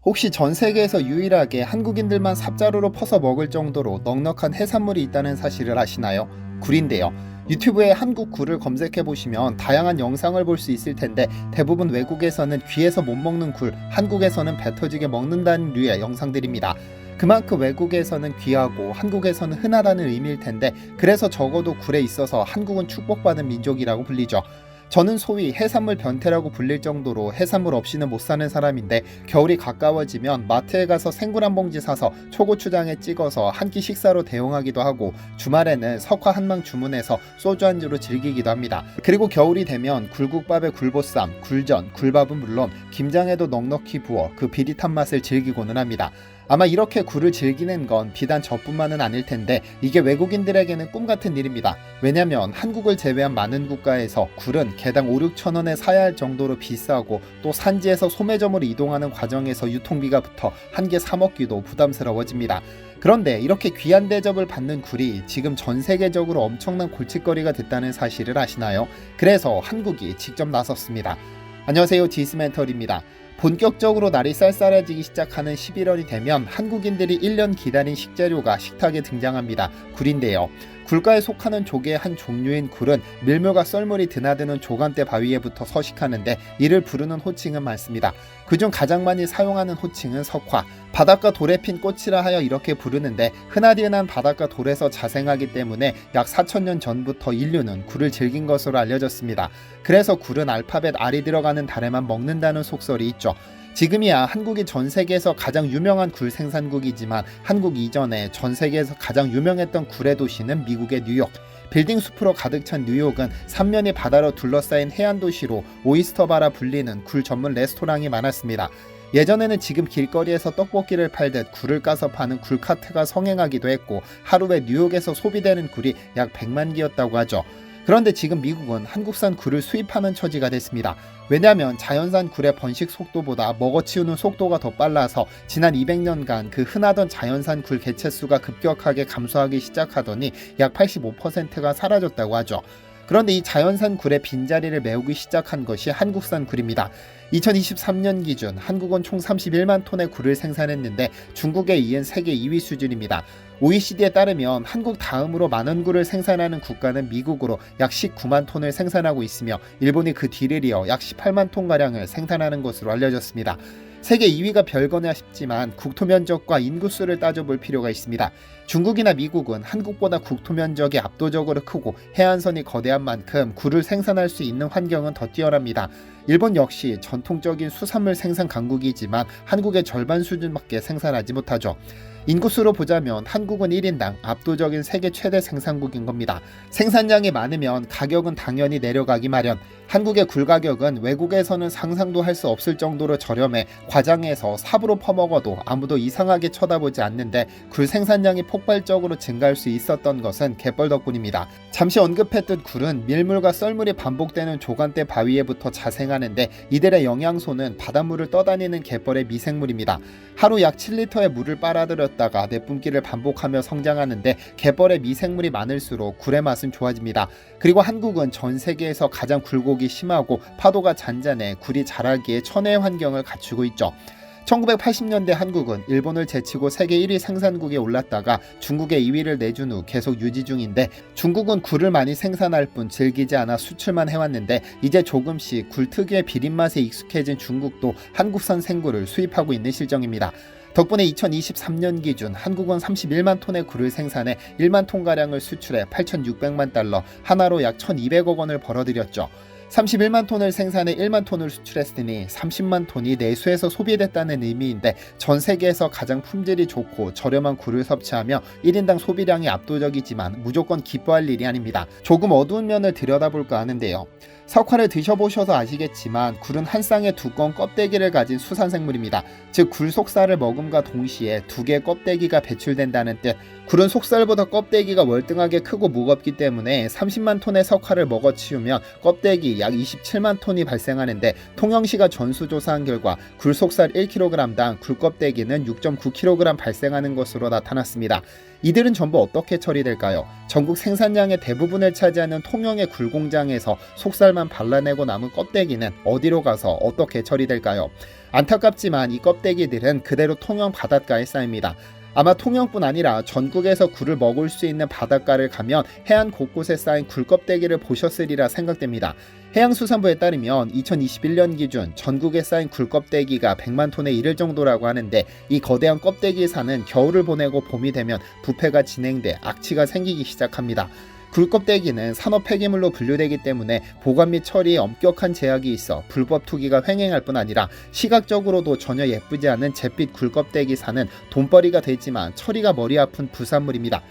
혹시 전 세계에서 유일하게 한국인들만 삽자루로 퍼서 먹을 정도로 넉넉한 해산물이 있다는 사실을 아시나요? 굴인데요. 유튜브에 한국 굴을 검색해 보시면 다양한 영상을 볼 수 있을 텐데 대부분 외국에서는 귀에서 못 먹는 굴, 한국에서는 배 터지게 먹는다는 류의 영상들입니다. 그만큼 외국에서는 귀하고 한국에서는 흔하다는 의미일 텐데 그래서 적어도 굴에 있어서 한국은 축복받은 민족이라고 불리죠. 저는 소위 해산물 변태라고 불릴 정도로 해산물 없이는 못 사는 사람인데 겨울이 가까워지면 마트에 가서 생굴 한 봉지 사서 초고추장에 찍어서 한 끼 식사로 대용하기도 하고 주말에는 석화 한 망 주문해서 소주 안주로 즐기기도 합니다. 그리고 겨울이 되면 굴국밥에 굴보쌈, 굴전, 굴밥은 물론 김장에도 넉넉히 부어 그 비릿한 맛을 즐기고는 합니다. 아마 이렇게 굴을 즐기는 건 비단 저뿐만은 아닐 텐데 이게 외국인들에게는 꿈같은 일입니다. 왜냐면 한국을 제외한 많은 국가에서 굴은 개당 5-6천 원에 사야 할 정도로 비싸고 또 산지에서 소매점으로 이동하는 과정에서 유통비가 붙어 한 개 사 먹기도 부담스러워집니다. 그런데 이렇게 귀한 대접을 받는 굴이 지금 전 세계적으로 엄청난 골칫거리가 됐다는 사실을 아시나요? 그래서 한국이 직접 나섰습니다. 안녕하세요, 디스멘털입니다. 본격적으로 날이 쌀쌀해지기 시작하는 11월이 되면 한국인들이 1년 기다린 식재료가 식탁에 등장합니다. 굴인데요. 굴가에 속하는 조개의 한 종류인 굴은 밀물과 썰물이 드나드는 조간대 바위에부터 서식하는데 이를 부르는 호칭은 많습니다. 그중 가장 많이 사용하는 호칭은 석화, 바닷가 돌에 핀 꽃이라 하여 이렇게 부르는데 흔하디흔한 바닷가 돌에서 자생하기 때문에 약 4,000년 전부터 인류는 굴을 즐긴 것으로 알려졌습니다. 그래서 굴은 알파벳 R이 들어가는 달에만 먹는다는 속설이 있죠. 지금이야 한국이 전 세계에서 가장 유명한 굴 생산국이지만 한국 이전에 전 세계에서 가장 유명했던 굴의 도시는 미국의 뉴욕. 빌딩 숲으로 가득 찬 뉴욕은 삼면이 바다로 둘러싸인 해안 도시로 오이스터바라 불리는 굴 전문 레스토랑이 많았습니다. 예전에는 지금 길거리에서 떡볶이를 팔듯 굴을 까서 파는 굴카트가 성행하기도 했고 하루에 뉴욕에서 소비되는 굴이 약 100만 개였다고 하죠. 그런데 지금 미국은 한국산 굴을 수입하는 처지가 됐습니다. 왜냐하면 자연산 굴의 번식 속도보다 먹어치우는 속도가 더 빨라서 지난 200년간 그 흔하던 자연산 굴 개체수가 급격하게 감소하기 시작하더니 약 85%가 사라졌다고 하죠. 그런데 이 자연산 굴의 빈자리를 메우기 시작한 것이 한국산 굴입니다. 2023년 기준 한국은 총 31만 톤의 굴을 생산했는데 중국에 이은 세계 2위 수준입니다. OECD에 따르면 한국 다음으로 많은 굴을 생산하는 국가는 미국으로 약 19만 톤을 생산하고 있으며 일본이 그 뒤를 이어 약 18만 톤가량을 생산하는 것으로 알려졌습니다. 세계 2위가 별거냐 싶지만 국토 면적과 인구수를 따져볼 필요가 있습니다. 중국이나 미국은 한국보다 국토 면적이 압도적으로 크고 해안선이 거대한 만큼 굴을 생산할 수 있는 환경은 더 뛰어납니다. 일본 역시 전통적인 수산물 생산 강국이지만 한국의 절반 수준밖에 생산하지 못하죠. 인구수로 보자면 한국은 1인당 압도적인 세계 최대 생산국인 겁니다. 생산량이 많으면 가격은 당연히 내려가기 마련. 한국의 굴 가격은 외국에서는 상상도 할 수 없을 정도로 저렴해 과장해서 삽으로 퍼먹어도 아무도 이상하게 쳐다보지 않는데 굴 생산량이 폭발적으로 증가할 수 있었던 것은 갯벌 덕분입니다. 잠시 언급했듯 굴은 밀물과 썰물이 반복되는 조간대 바위에부터 자생하는데 이들의 영양소는 바닷물을 떠다니는 갯벌의 미생물입니다. 하루 약 7리터의 물을 빨아들였다가 내뿜기를 반복하며 성장하는데 갯벌에 미생물이 많을수록 굴의 맛은 좋아집니다. 그리고 한국은 전 세계에서 가장 굴곡이 심하고 파도가 잔잔해 굴이 자라기에 천혜의 환경을 갖추고 있죠. 1980년대 한국은 일본을 제치고 세계 1위 생산국에 올랐다가 중국에 2위를 내준 후 계속 유지 중인데 중국은 굴을 많이 생산할 뿐 즐기지 않아 수출만 해왔는데 이제 조금씩 굴 특유의 비린맛에 익숙해진 중국도 한국산 생굴을 수입하고 있는 실정입니다. 덕분에 2023년 기준 한국은 31만 톤의 굴을 생산해 1만 톤가량을 수출해 8,600만 달러, 하나로 약 1,200억 원을 벌어들였죠. 31만 톤을 생산해 1만 톤을 수출했으니 30만 톤이 내수에서 소비됐다는 의미인데 전 세계에서 가장 품질이 좋고 저렴한 굴을 섭취하며 1인당 소비량이 압도적이지만 무조건 기뻐할 일이 아닙니다. 조금 어두운 면을 들여다볼까 하는데요. 석화를 드셔보셔서 아시겠지만 굴은 한 쌍의 두꺼운 껍데기를 가진 수산생물입니다. 즉 굴 속살을 먹음과 동시에 두 개의 껍데기가 배출된다는 뜻. 굴은 속살보다 껍데기가 월등하게 크고 무겁기 때문에 30만 톤의 석화를 먹어치우면 껍데기 약 27만 톤이 발생하는데 통영시가 전수조사한 결과 굴 속살 1kg당 굴 껍데기는 6.9kg 발생하는 것으로 나타났습니다. 이들은 전부 어떻게 처리될까요? 전국 생산량의 대부분을 차지하는 통영의 굴 공장에서 속살만 껍데기에만 발라내고 남은 껍데기는 어디로 가서 어떻게 처리될까요? 안타깝지만 이 껍데기들은 그대로 통영 바닷가에 쌓입니다. 아마 통영뿐 아니라 전국에서 굴을 먹을 수 있는 바닷가를 가면 해안 곳곳에 쌓인 굴 껍데기를 보셨으리라 생각됩니다. 해양수산부에 따르면 2021년 기준 전국에 쌓인 굴 껍데기가 100만 톤에 이를 정도라고 하는데, 이 거대한 껍데기 산은 겨울을 보내고 봄이 되면 부패가 진행돼 악취가 생기기 시작합니다. 굴 껍데기는 산업 폐기물로 분류되기 때문에 보관 및 처리에 엄격한 제약이 있어 불법 투기가 횡행할 뿐 아니라 시각적으로도 전혀 예쁘지 않은 잿빛 굴 껍데기 산은 돈벌이가 되지만 처리가 머리 아픈 부산물입니다.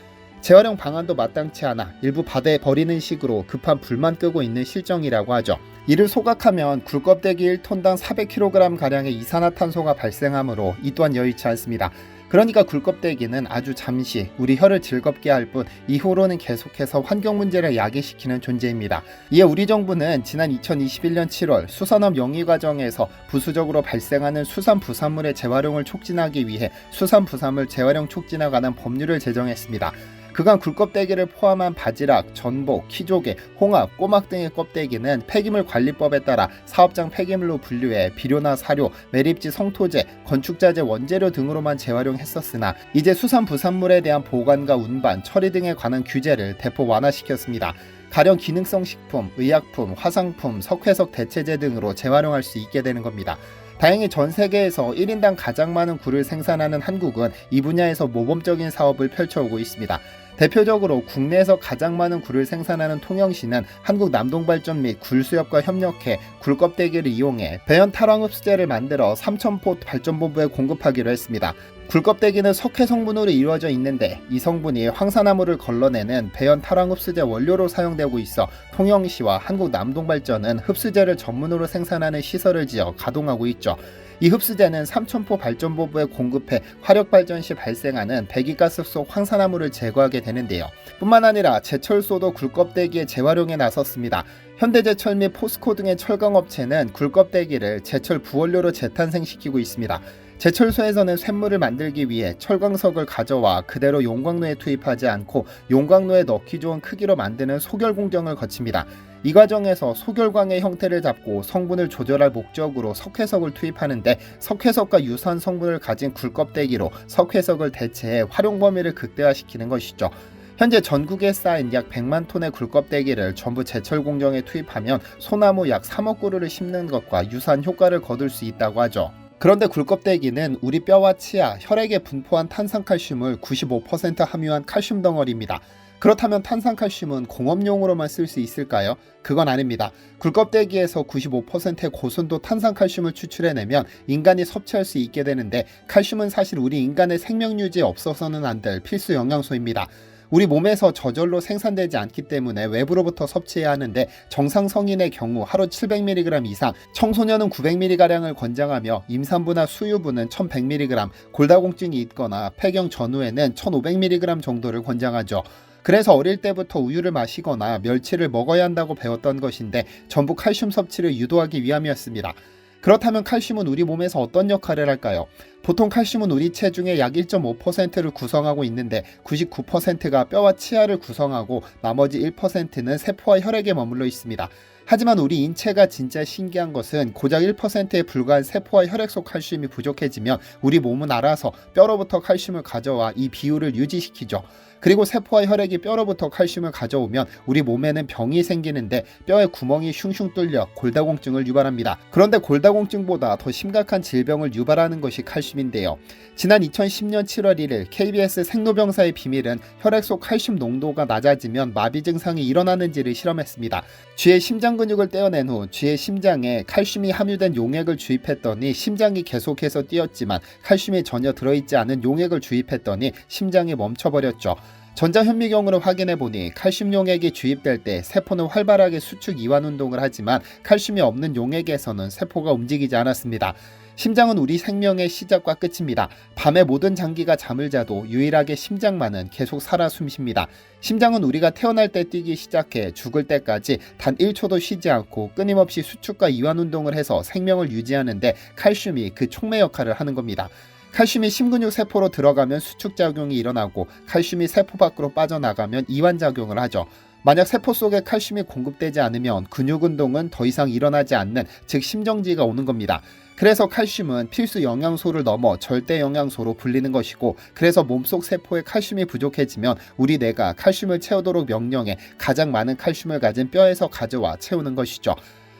재활용 방안도 마땅치 않아 일부 바다에 버리는 식으로 급한 불만 끄고 있는 실정이라고 하죠. 이를 소각하면 굴 껍데기 1톤당 400kg가량의 이산화탄소가 발생하므로 이 또한 여의치 않습니다. 그러니까 굴 껍데기는 아주 잠시 우리 혀를 즐겁게 할 뿐 이후로는 계속해서 환경 문제를 야기시키는 존재입니다. 이에 우리 정부는 지난 2021년 7월 수산업 영위 과정에서 부수적으로 발생하는 수산 부산물의 재활용을 촉진하기 위해 수산 부산물 재활용 촉진에 관한 법률을 제정했습니다. 그간 굴껍데기를 포함한 바지락, 전복, 키조개, 홍합, 꼬막 등의 껍데기는 폐기물관리법에 따라 사업장 폐기물로 분류해 비료나 사료, 매립지 성토재, 건축자재 원재료 등으로만 재활용했었으나 이제 수산부산물에 대한 보관과 운반, 처리 등에 관한 규제를 대폭 완화시켰습니다. 가령 기능성 식품, 의약품, 화장품, 석회석 대체제 등으로 재활용할 수 있게 되는 겁니다. 다행히 전 세계에서 1인당 가장 많은 굴을 생산하는 한국은 이 분야에서 모범적인 사업을 펼쳐오고 있습니다. 대표적으로 국내에서 가장 많은 굴을 생산하는 통영시는 한국 남동발전 및 굴수협과 협력해 굴 껍데기를 이용해 배연 탈황흡수제를 만들어 삼천포 발전본부에 공급하기로 했습니다. 굴 껍데기는 석회 성분으로 이루어져 있는데 이 성분이 황산화물을 걸러내는 배연 탈황흡수제 원료로 사용되고 있어 통영시와 한국 남동발전은 흡수제를 전문으로 생산하는 시설을 지어 가동하고 있죠. 이 흡수제는 삼천포 발전본부에 공급해 화력발전 시 발생하는 배기가스 속 황산화물을 제거하게 되는데요. 뿐만 아니라 제철소도 굴껍데기의 재활용에 나섰습니다. 현대제철 및 포스코 등의 철강업체는 굴껍데기를 제철 부원료로 재탄생시키고 있습니다. 제철소에서는 쇳물을 만들기 위해 철광석을 가져와 그대로 용광로에 투입하지 않고 용광로에 넣기 좋은 크기로 만드는 소결 공정을 거칩니다. 이 과정에서 소결광의 형태를 잡고 성분을 조절할 목적으로 석회석을 투입하는데, 석회석과 유사한 성분을 가진 굴껍데기로 석회석을 대체해 활용 범위를 극대화시키는 것이죠. 현재 전국에 쌓인 약 100만 톤의 굴껍데기를 전부 제철 공정에 투입하면 소나무 약 3억 그루를 심는 것과 유사한 효과를 거둘 수 있다고 하죠. 그런데 굴껍데기는 우리 뼈와 치아, 혈액에 분포한 탄산칼슘을 95% 함유한 칼슘 덩어리입니다. 그렇다면 탄산칼슘은 공업용으로만 쓸 수 있을까요? 그건 아닙니다. 굴껍데기에서 95%의 고순도 탄산칼슘을 추출해내면 인간이 섭취할 수 있게 되는데, 칼슘은 사실 우리 인간의 생명 유지에 없어서는 안 될 필수 영양소입니다. 우리 몸에서 저절로 생산되지 않기 때문에 외부로부터 섭취해야 하는데, 정상 성인의 경우 하루 700mg 이상, 청소년은 900mg가량을 권장하며 임산부나 수유부는 1100mg, 골다공증이 있거나 폐경 전후에는 1500mg 정도를 권장하죠. 그래서 어릴 때부터 우유를 마시거나 멸치를 먹어야 한다고 배웠던 것인데 전부 칼슘 섭취를 유도하기 위함이었습니다. 그렇다면 칼슘은 우리 몸에서 어떤 역할을 할까요? 보통 칼슘은 우리 체중의 약 1.5%를 구성하고 있는데 99%가 뼈와 치아를 구성하고 나머지 1%는 세포와 혈액에 머물러 있습니다. 하지만 우리 인체가 진짜 신기한 것은 고작 1%에 불과한 세포와 혈액 속 칼슘이 부족해지면 우리 몸은 알아서 뼈로부터 칼슘을 가져와 이 비율을 유지시키죠. 그리고 세포와 혈액이 뼈로부터 칼슘을 가져오면 우리 몸에는 병이 생기는데 뼈에 구멍이 슝슝 뚫려 골다공증을 유발합니다. 그런데 골다공증보다 더 심각한 질병을 유발하는 것이 칼슘인데요. 지난 2010년 7월 1일 KBS 생로병사의 비밀은 혈액 속 칼슘 농도가 낮아지면 마비 증상이 일어나는지를 실험했습니다. 쥐의 심장 근육을 떼어낸 후 쥐의 심장에 칼슘이 함유된 용액을 주입했더니 심장이 계속해서 뛰었지만 칼슘이 전혀 들어있지 않은 용액을 주입했더니 심장이 멈춰버렸죠. 전자현미경으로 확인해보니 칼슘 용액이 주입될 때 세포는 활발하게 수축 이완 운동을 하지만 칼슘이 없는 용액에서는 세포가 움직이지 않았습니다. 심장은 우리 생명의 시작과 끝입니다. 밤에 모든 장기가 잠을 자도 유일하게 심장만은 계속 살아 숨쉽니다. 심장은 우리가 태어날 때 뛰기 시작해 죽을 때까지 단 1초도 쉬지 않고 끊임없이 수축과 이완 운동을 해서 생명을 유지하는데 칼슘이 그 촉매 역할을 하는 겁니다. 칼슘이 심근육 세포로 들어가면 수축작용이 일어나고 칼슘이 세포 밖으로 빠져나가면 이완작용을 하죠. 만약 세포 속에 칼슘이 공급되지 않으면 근육 운동은 더 이상 일어나지 않는, 즉 심정지가 오는 겁니다. 그래서 칼슘은 필수 영양소를 넘어 절대 영양소로 불리는 것이고, 그래서 몸속 세포에 칼슘이 부족해지면 우리 뇌가 칼슘을 채우도록 명령해 가장 많은 칼슘을 가진 뼈에서 가져와 채우는 것이죠.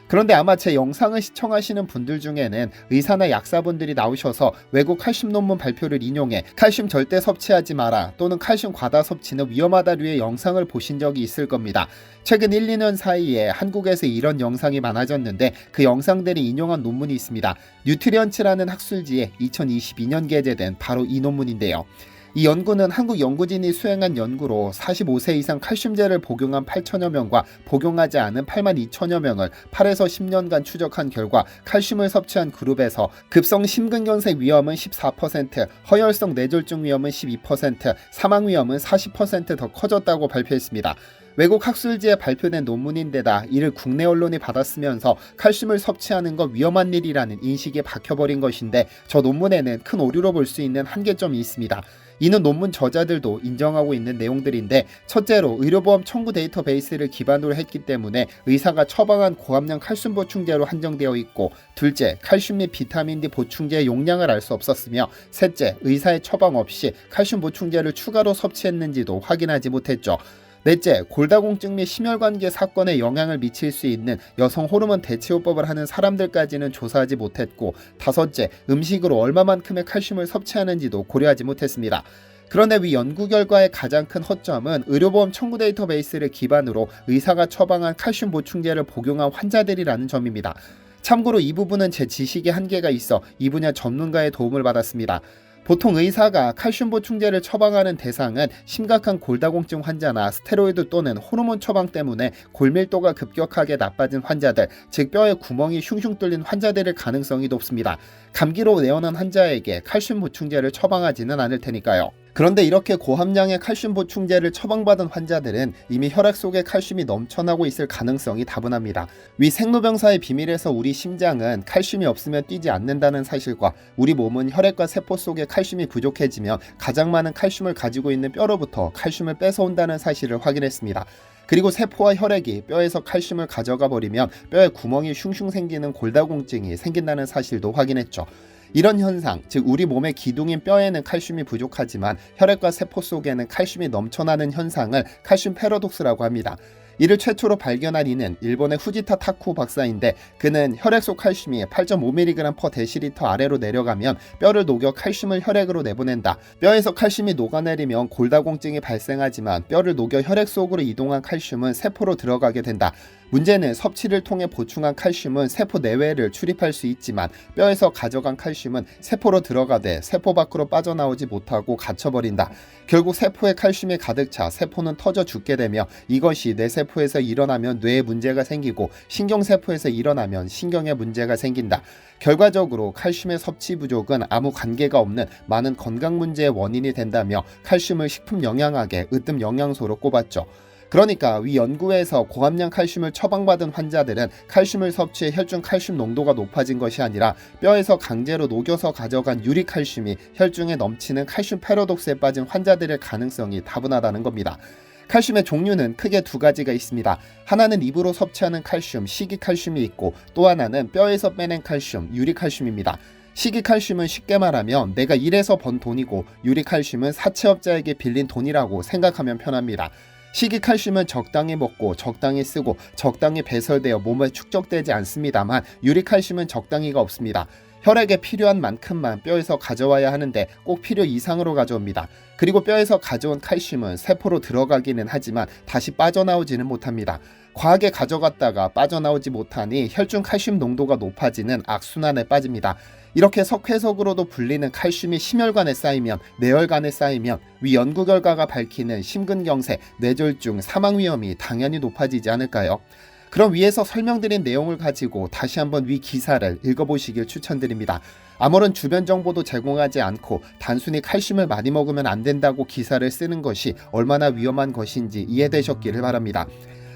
그런데 아마 제 영상을 시청하시는 분들 중에는 의사나 약사분들이 나오셔서 외국 칼슘 논문 발표를 인용해 칼슘 절대 섭취하지 마라 또는 칼슘 과다 섭취는 위험하다류의 영상을 보신 적이 있을 겁니다. 최근 1, 2년 사이에 한국에서 이런 영상이 많아졌는데 그 영상들이 인용한 논문이 있습니다. 뉴트리언츠라는 학술지에 2022년 게재된 바로 이 논문인데요. 이 연구는 한국 연구진이 수행한 연구로 45세 이상 칼슘제를 복용한 8천여 명과 복용하지 않은 8만 2천여 명을 8에서 10년간 추적한 결과 칼슘을 섭취한 그룹에서 급성 심근경색 위험은 14%, 허혈성 뇌졸중 위험은 12%, 사망 위험은 40% 더 커졌다고 발표했습니다. 외국 학술지에 발표된 논문인데다 이를 국내 언론이 받았으면서 칼슘을 섭취하는 것 위험한 일이라는 인식이 박혀버린 것인데, 저 논문에는 큰 오류로 볼 수 있는 한계점이 있습니다. 이는 논문 저자들도 인정하고 있는 내용들인데, 첫째로 의료보험 청구 데이터베이스를 기반으로 했기 때문에 의사가 처방한 고함량 칼슘 보충제로 한정되어 있고, 둘째, 칼슘 및 비타민 D 보충제의 용량을 알 수 없었으며, 셋째, 의사의 처방 없이 칼슘 보충제를 추가로 섭취했는지도 확인하지 못했죠. 넷째, 골다공증 및 심혈관계 사건에 영향을 미칠 수 있는 여성 호르몬 대체요법을 하는 사람들까지는 조사하지 못했고, 다섯째, 음식으로 얼마만큼의 칼슘을 섭취하는지도 고려하지 못했습니다. 그런데 위 연구 결과의 가장 큰 허점은 의료보험 청구 데이터베이스를 기반으로 의사가 처방한 칼슘 보충제를 복용한 환자들이라는 점입니다. 참고로 이 부분은 제 지식에 한계가 있어 이 분야 전문가의 도움을 받았습니다. 보통 의사가 칼슘 보충제를 처방하는 대상은 심각한 골다공증 환자나 스테로이드 또는 호르몬 처방 때문에 골밀도가 급격하게 나빠진 환자들, 즉 뼈에 구멍이 흉흉 뚫린 환자들일 가능성이 높습니다. 감기로 내원한 환자에게 칼슘 보충제를 처방하지는 않을 테니까요. 그런데 이렇게 고함량의 칼슘 보충제를 처방받은 환자들은 이미 혈액 속에 칼슘이 넘쳐나고 있을 가능성이 다분합니다. 위 생로병사의 비밀에서 우리 심장은 칼슘이 없으면 뛰지 않는다는 사실과 우리 몸은 혈액과 세포 속에 칼슘이 부족해지면 가장 많은 칼슘을 가지고 있는 뼈로부터 칼슘을 뺏어온다는 사실을 확인했습니다. 그리고 세포와 혈액이 뼈에서 칼슘을 가져가 버리면 뼈에 구멍이 슝슝 생기는 골다공증이 생긴다는 사실도 확인했죠. 이런 현상, 즉 우리 몸의 기둥인 뼈에는 칼슘이 부족하지만 혈액과 세포 속에는 칼슘이 넘쳐나는 현상을 칼슘 패러독스라고 합니다. 이를 최초로 발견한 이는 일본의 후지타 타쿠 박사인데, 그는 혈액 속 칼슘이 8.5mg/dL 아래로 내려가면 뼈를 녹여 칼슘을 혈액으로 내보낸다. 뼈에서 칼슘이 녹아내리면 골다공증이 발생하지만 뼈를 녹여 혈액 속으로 이동한 칼슘은 세포로 들어가게 된다. 문제는 섭취를 통해 보충한 칼슘은 세포 내외를 출입할 수 있지만 뼈에서 가져간 칼슘은 세포로 들어가되 세포 밖으로 빠져나오지 못하고 갇혀버린다. 결국 세포에 칼슘이 가득 차 세포는 터져 죽게 되며, 이것이 뇌세포에서 일어나면 뇌에 문제가 생기고 신경세포에서 일어나면 신경에 문제가 생긴다. 결과적으로 칼슘의 섭취 부족은 아무 관계가 없는 많은 건강 문제의 원인이 된다며 칼슘을 식품 영양학의 으뜸 영양소로 꼽았죠. 그러니까 위 연구에서 고함량 칼슘을 처방받은 환자들은 칼슘을 섭취해 혈중 칼슘 농도가 높아진 것이 아니라 뼈에서 강제로 녹여서 가져간 유리칼슘이 혈중에 넘치는 칼슘 패러독스에 빠진 환자들의 가능성이 다분하다는 겁니다. 칼슘의 종류는 크게 두 가지가 있습니다. 하나는 입으로 섭취하는 칼슘, 식이칼슘이 있고, 또 하나는 뼈에서 빼낸 칼슘, 유리칼슘입니다. 식이칼슘은 쉽게 말하면 내가 일해서 번 돈이고, 유리칼슘은 사채업자에게 빌린 돈이라고 생각하면 편합니다. 식이칼슘은 적당히 먹고 적당히 쓰고 적당히 배설되어 몸에 축적되지 않습니다만, 유리칼슘은 적당히가 없습니다. 혈액에 필요한 만큼만 뼈에서 가져와야 하는데 꼭 필요 이상으로 가져옵니다. 그리고 뼈에서 가져온 칼슘은 세포로 들어가기는 하지만 다시 빠져나오지는 못합니다. 과하게 가져갔다가 빠져나오지 못하니 혈중 칼슘 농도가 높아지는 악순환에 빠집니다. 이렇게 석회석으로도 불리는 칼슘이 심혈관에 쌓이면, 뇌혈관에 쌓이면 위 연구 결과가 밝히는 심근경색, 뇌졸중, 사망 위험이 당연히 높아지지 않을까요? 그럼 위에서 설명드린 내용을 가지고 다시 한번 위 기사를 읽어보시길 추천드립니다. 아무런 주변 정보도 제공하지 않고 단순히 칼슘을 많이 먹으면 안 된다고 기사를 쓰는 것이 얼마나 위험한 것인지 이해되셨기를 바랍니다.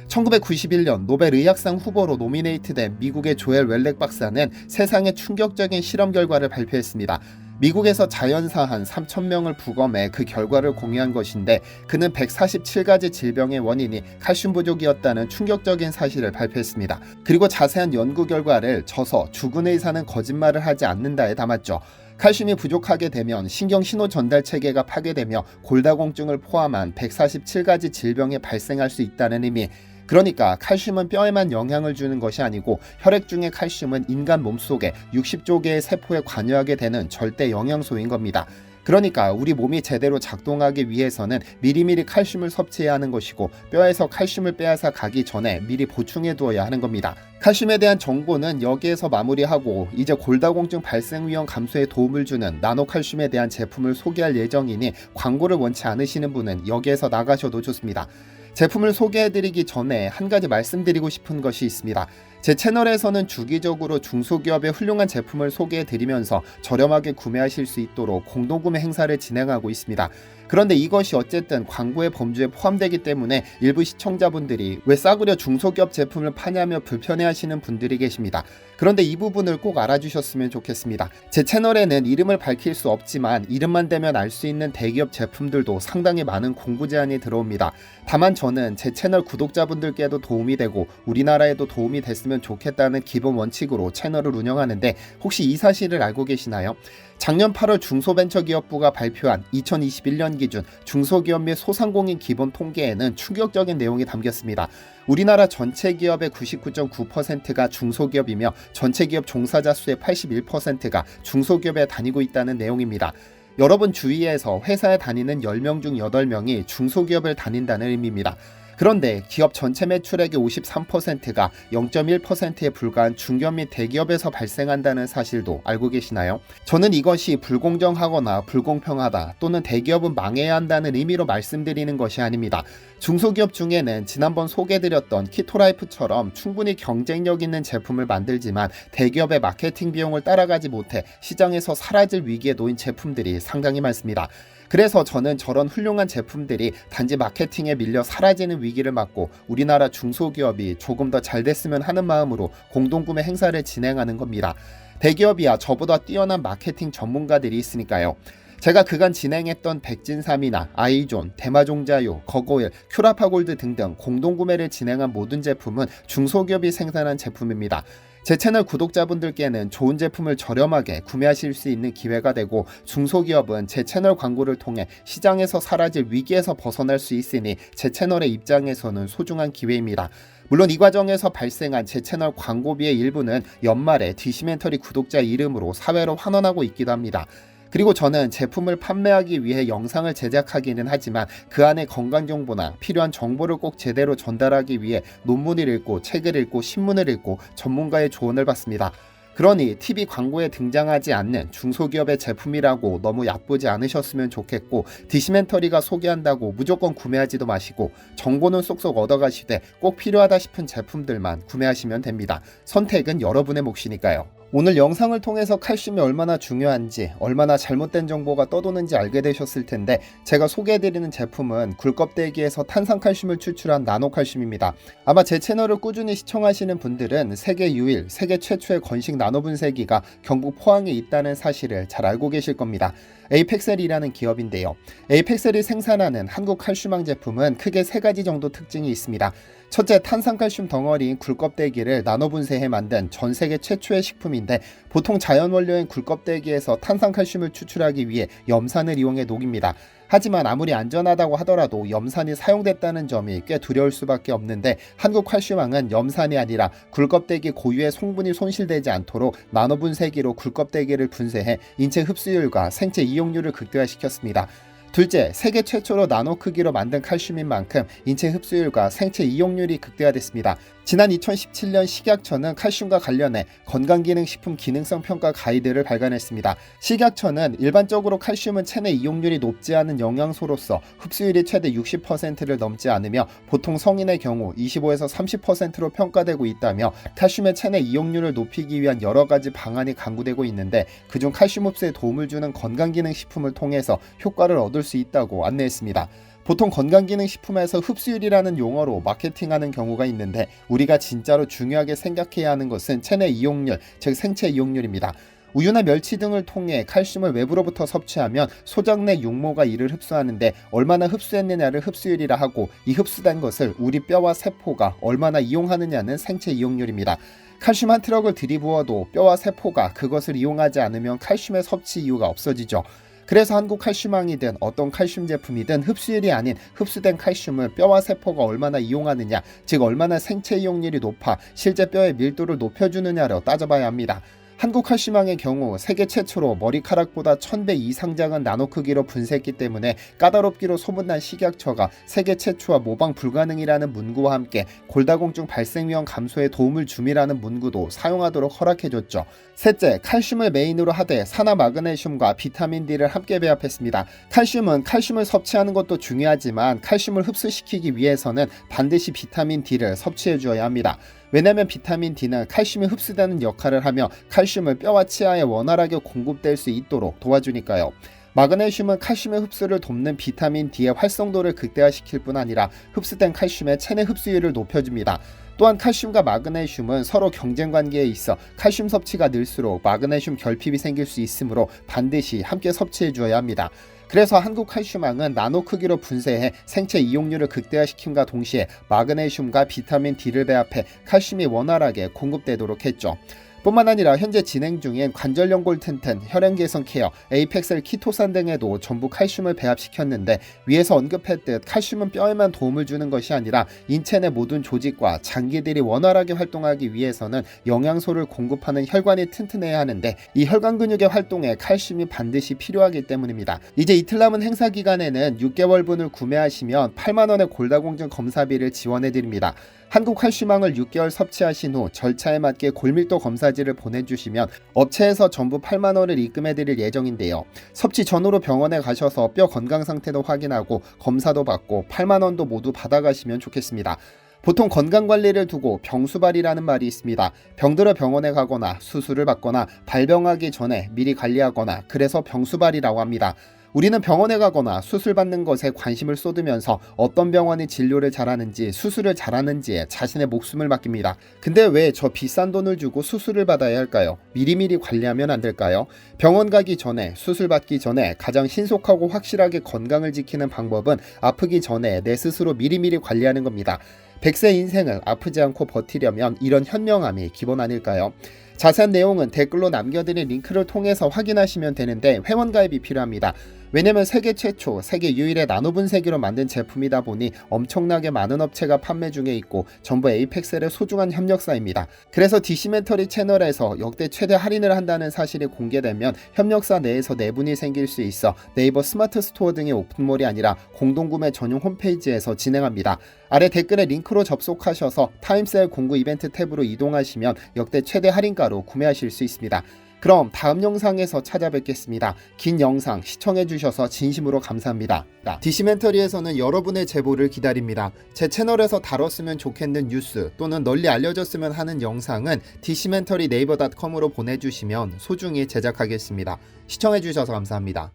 1991년 노벨 의학상 후보로 노미네이트된 미국의 조엘 웰렉 박사는 세상에 충격적인 실험 결과를 발표했습니다. 미국에서 자연사 한 3,000명을 부검해 그 결과를 공유한 것인데 그는 147가지 질병의 원인이 칼슘 부족이었다는 충격적인 사실을 발표했습니다. 그리고 자세한 연구 결과를 저서 죽은 의사는 거짓말을 하지 않는다에 담았죠. 칼슘이 부족하게 되면 신경 신호 전달 체계가 파괴되며 골다공증을 포함한 147가지 질병이 발생할 수 있다는 의미. 그러니까 칼슘은 뼈에만 영향을 주는 것이 아니고 혈액 중의 칼슘은 인간 몸속에 60조 개의 세포에 관여하게 되는 절대 영양소인 겁니다. 그러니까 우리 몸이 제대로 작동하기 위해서는 미리미리 칼슘을 섭취해야 하는 것이고 뼈에서 칼슘을 빼앗아 가기 전에 미리 보충해 두어야 하는 겁니다. 칼슘에 대한 정보는 여기에서 마무리하고 이제 골다공증 발생 위험 감소에 도움을 주는 나노칼슘에 대한 제품을 소개할 예정이니 광고를 원치 않으시는 분은 여기에서 나가셔도 좋습니다. 제품을 소개해드리기 전에 한 가지 말씀드리고 싶은 것이 있습니다. 제 채널에서는 주기적으로 중소기업의 훌륭한 제품을 소개해드리면서 저렴하게 구매하실 수 있도록 공동구매 행사를 진행하고 있습니다. 그런데 이것이 어쨌든 광고의 범주에 포함되기 때문에 일부 시청자분들이 왜 싸구려 중소기업 제품을 파냐며 불편해하시는 분들이 계십니다. 그런데 이 부분을 꼭 알아주셨으면 좋겠습니다. 제 채널에는 이름을 밝힐 수 없지만 이름만 대면 알 수 있는 대기업 제품들도 상당히 많은 공구 제안이 들어옵니다. 다만 저는 제 채널 구독자분들께도 도움이 되고 우리나라에도 도움이 됐으면 좋겠다는 기본 원칙으로 채널을 운영하는데 혹시 이 사실을 알고 계시나요? 작년 8월 중소벤처기업부가 발표한 2021년 기준 중소기업 및 소상공인 기본 통계에는 충격적인 내용이 담겼습니다. 우리나라 전체 기업의 99.9%가 중소기업이며 전체 기업 종사자 수의 81%가 중소기업에 다니고 있다는 내용입니다. 여러분 주위에서 회사에 다니는 10명 중 8명이 중소기업을 다닌다는 의미입니다. 그런데 기업 전체 매출액의 53%가 0.1%에 불과한 중견 및 대기업에서 발생한다는 사실도 알고 계시나요? 저는 이것이 불공정하거나 불공평하다 또는 대기업은 망해야 한다는 의미로 말씀드리는 것이 아닙니다. 중소기업 중에는 지난번 소개드렸던 키토라이프처럼 충분히 경쟁력 있는 제품을 만들지만 대기업의 마케팅 비용을 따라가지 못해 시장에서 사라질 위기에 놓인 제품들이 상당히 많습니다. 그래서 저는 저런 훌륭한 제품들이 단지 마케팅에 밀려 사라지는 위기를 막고 우리나라 중소기업이 조금 더 잘 됐으면 하는 마음으로 공동구매 행사를 진행하는 겁니다. 대기업이야 저보다 뛰어난 마케팅 전문가들이 있으니까요. 제가 그간 진행했던 백진삼이나 아이존, 대마종자유, 거고일, 큐라파골드 등등 공동구매를 진행한 모든 제품은 중소기업이 생산한 제품입니다. 제 채널 구독자분들께는 좋은 제품을 저렴하게 구매하실 수 있는 기회가 되고 중소기업은 제 채널 광고를 통해 시장에서 사라질 위기에서 벗어날 수 있으니 제 채널의 입장에서는 소중한 기회입니다. 물론 이 과정에서 발생한 제 채널 광고비의 일부는 연말에 디시멘터리 구독자 이름으로 사회로 환원하고 있기도 합니다. 그리고 저는 제품을 판매하기 위해 영상을 제작하기는 하지만 그 안에 건강정보나 필요한 정보를 꼭 제대로 전달하기 위해 논문을 읽고 책을 읽고 신문을 읽고 전문가의 조언을 받습니다. 그러니 TV 광고에 등장하지 않는 중소기업의 제품이라고 너무 얕보지 않으셨으면 좋겠고 디시멘터리가 소개한다고 무조건 구매하지도 마시고 정보는 쏙쏙 얻어가시되 꼭 필요하다 싶은 제품들만 구매하시면 됩니다. 선택은 여러분의 몫이니까요. 오늘 영상을 통해서 칼슘이 얼마나 중요한지 얼마나 잘못된 정보가 떠도는지 알게 되셨을 텐데 제가 소개해드리는 제품은 굴껍데기에서 탄산칼슘을 추출한 나노칼슘입니다. 아마 제 채널을 꾸준히 시청하시는 분들은 세계 유일, 세계 최초의 건식 나노분쇄기가 경북 포항에 있다는 사실을 잘 알고 계실 겁니다. 에이펙셀이라는 기업인데요. 에이펙셀이 생산하는 한국 칼슘왕 제품은 크게 3가지 정도 특징이 있습니다. 첫째, 탄산칼슘 덩어리인 굴껍데기를 나노분쇄해 만든 전 세계 최초의 식품인데 보통 자연 원료인 굴껍데기에서 탄산칼슘을 추출하기 위해 염산을 이용해 녹입니다. 하지만 아무리 안전하다고 하더라도 염산이 사용됐다는 점이 꽤 두려울 수밖에 없는데 한국 칼슘왕은 염산이 아니라 굴껍데기 고유의 성분이 손실되지 않도록 나노분쇄기로 굴껍데기를 분쇄해 인체 흡수율과 생체 이용률을 극대화시켰습니다. 둘째, 세계 최초로 나노 크기로 만든 칼슘인 만큼 인체 흡수율과 생체 이용률이 극대화됐습니다. 지난 2017년 식약처는 칼슘과 관련해 건강기능식품 기능성 평가 가이드를 발간했습니다. 식약처는 일반적으로 칼슘은 체내 이용률이 높지 않은 영양소로서 흡수율이 최대 60%를 넘지 않으며 보통 성인의 경우 25에서 30%로 평가되고 있다며 칼슘의 체내 이용률을 높이기 위한 여러 가지 방안이 강구되고 있는데 그중 칼슘 흡수에 도움을 주는 건강기능식품을 통해서 효과를 얻을 수 있다고 안내했습니다. 보통 건강기능식품에서 흡수율이라는 용어로 마케팅하는 경우가 있는데 우리가 진짜로 중요하게 생각해야 하는 것은 체내 이용률, 즉 생체 이용률입니다. 우유나 멸치 등을 통해 칼슘을 외부로부터 섭취하면 소장 내 육모가 이를 흡수하는데 얼마나 흡수했느냐를 흡수율이라 하고, 이 흡수된 것을 우리 뼈와 세포가 얼마나 이용하느냐는 생체 이용률입니다. 칼슘 한 트럭을 들이부어도 뼈와 세포가 그것을 이용하지 않으면 칼슘의 섭취 이유가 없어지죠. 그래서 한국 칼슘왕이든 어떤 칼슘 제품이든 흡수율이 아닌 흡수된 칼슘을 뼈와 세포가 얼마나 이용하느냐, 즉 얼마나 생체 이용률이 높아 실제 뼈의 밀도를 높여주느냐로 따져봐야 합니다. 한국 칼슘왕의 경우 세계 최초로 머리카락보다 1000배 이상 작은 나노 크기로 분쇄했기 때문에 까다롭기로 소문난 식약처가 세계 최초와 모방 불가능이라는 문구와 함께 골다공증 발생 위험 감소에 도움을 줌이라는 문구도 사용하도록 허락해줬죠. 셋째, 칼슘을 메인으로 하되 산화 마그네슘과 비타민 D를 함께 배합했습니다. 칼슘은 칼슘을 섭취하는 것도 중요하지만 칼슘을 흡수시키기 위해서는 반드시 비타민 D를 섭취해 주어야 합니다. 왜냐하면 비타민 D는 칼슘이 흡수되는 역할을 하며 칼슘을 뼈와 치아에 원활하게 공급될 수 있도록 도와주니까요. 마그네슘은 칼슘의 흡수를 돕는 비타민 D의 활성도를 극대화시킬 뿐 아니라 흡수된 칼슘의 체내 흡수율을 높여줍니다. 또한 칼슘과 마그네슘은 서로 경쟁 관계에 있어 칼슘 섭취가 늘수록 마그네슘 결핍이 생길 수 있으므로 반드시 함께 섭취해 주어야 합니다. 그래서 한국 칼슘왕은 나노 크기로 분쇄해 생체 이용률을 극대화시킴과 동시에 마그네슘과 비타민 D를 배합해 칼슘이 원활하게 공급되도록 했죠. 뿐만 아니라 현재 진행 중인 관절 연골 튼튼, 혈행 개선 케어, 에이펙셀 키토산 등에도 전부 칼슘을 배합시켰는데, 위에서 언급했듯 칼슘은 뼈에만 도움을 주는 것이 아니라 인체 내 모든 조직과 장기들이 원활하게 활동하기 위해서는 영양소를 공급하는 혈관이 튼튼해야 하는데, 이 혈관 근육의 활동에 칼슘이 반드시 필요하기 때문입니다. 이제 이틀 남은 행사 기간에는 6개월분을 구매하시면 8만원의 골다공증 검사비를 지원해드립니다. 한국 칼슘왕을 6개월 섭취하신 후 절차에 맞게 골밀도 검사지를 보내주시면 업체에서 전부 8만원을 입금해드릴 예정인데요. 섭취 전후로 병원에 가셔서 뼈 건강 상태도 확인하고 검사도 받고 8만원도 모두 받아가시면 좋겠습니다. 보통 건강관리를 두고 병수발이라는 말이 있습니다. 병들어 병원에 가거나 수술을 받거나 발병하기 전에 미리 관리하거나, 그래서 병수발이라고 합니다. 우리는 병원에 가거나 수술받는 것에 관심을 쏟으면서 어떤 병원이 진료를 잘하는지 수술을 잘하는지에 자신의 목숨을 맡깁니다. 근데 왜 저 비싼 돈을 주고 수술을 받아야 할까요? 미리미리 관리하면 안 될까요? 병원 가기 전에, 수술 받기 전에 가장 신속하고 확실하게 건강을 지키는 방법은 아프기 전에 내 스스로 미리미리 관리하는 겁니다. 100세 인생을 아프지 않고 버티려면 이런 현명함이 기본 아닐까요? 자세한 내용은 댓글로 남겨드린 링크를 통해서 확인하시면 되는데, 회원가입이 필요합니다. 왜냐면 세계 최초, 세계 유일의 나노 분쇄기로 만든 제품이다 보니 엄청나게 많은 업체가 판매 중에 있고 전부 에이펙셀의 소중한 협력사입니다. 그래서 디시멘터리 채널에서 역대 최대 할인을 한다는 사실이 공개되면 협력사 내에서 내분이 생길 수 있어 네이버 스마트 스토어 등의 오픈몰이 아니라 공동구매 전용 홈페이지에서 진행합니다. 아래 댓글에 링크로 접속하셔서 타임세일 공구 이벤트 탭으로 이동하시면 역대 최대 할인가로 구매하실 수 있습니다. 그럼 다음 영상에서 찾아뵙겠습니다. 긴 영상 시청해주셔서 진심으로 감사합니다. 디시멘터리에서는 여러분의 제보를 기다립니다. 제 채널에서 다뤘으면 좋겠는 뉴스 또는 널리 알려졌으면 하는 영상은 디시멘터리 네이버.com으로 보내주시면 소중히 제작하겠습니다. 시청해주셔서 감사합니다.